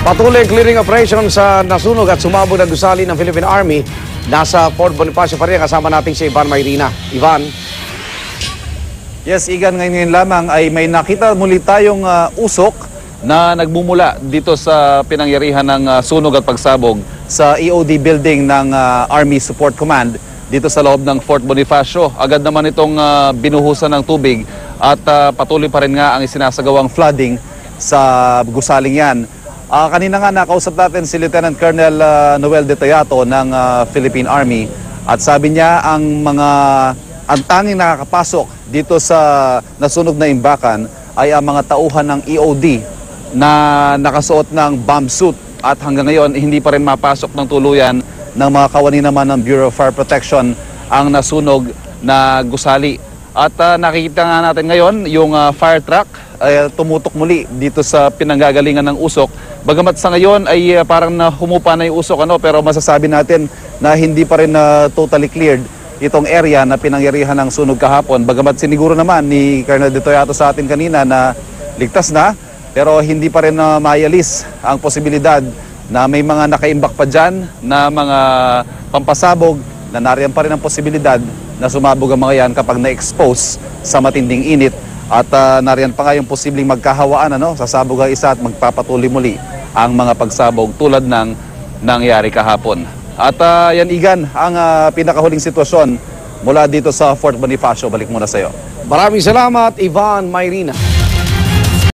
Patuloy clearing operation sa nasunog at sumabog na gusali ng Philippine Army. Nasa Fort Bonifacio pa rin. Kasama natin si Ivan Mayrina. Ivan. Yes, Igan, ngayon lamang ay may nakita muli tayong usok na nagmumula dito sa pinangyarihan ng sunog at pagsabog sa EOD building ng Army Support Command dito sa loob ng Fort Bonifacio. Agad naman itong binuhusan ng tubig at patuloy pa rin nga ang isinasagawang flooding sa gusaling yan. Kanina nga nakausap natin si Lieutenant Colonel Noel De Toyato ng Philippine Army at sabi niya ang tanging nakakapasok dito sa nasunog na imbakan ay ang mga tauhan ng EOD na nakasuot ng bomb suit at hanggang ngayon hindi pa rin mapasok ng tuluyan ng mga kawani naman ng Bureau of Fire Protection ang nasunog na gusali. At nakikita nga natin ngayon yung fire truck ay tumutok muli dito sa pinanggagalingan ng usok. Bagamat sa ngayon ay parang humupa na yung usok, pero masasabi natin na hindi pa rin totally cleared itong area na pinangyarihan ng sunog kahapon. Bagamat siniguro naman ni Colonel De Toyato sa atin kanina na ligtas na, pero hindi pa rin maialis ang posibilidad na may mga nakaimbak pa dyan na mga pampasabog na nariyan pa rin ang posibilidad na sumabog ang mga yan kapag na-expose sa matinding init. At nariyan pa nga yung posibleng magkahawaan, sasabog ang isa at magpapatuloy muli ang mga pagsabog tulad ng nangyari kahapon. At yan, Igan, ang pinakahuling sitwasyon mula dito sa Fort Bonifacio. Balik muna sa iyo. Maraming salamat, Ivan Mayrina.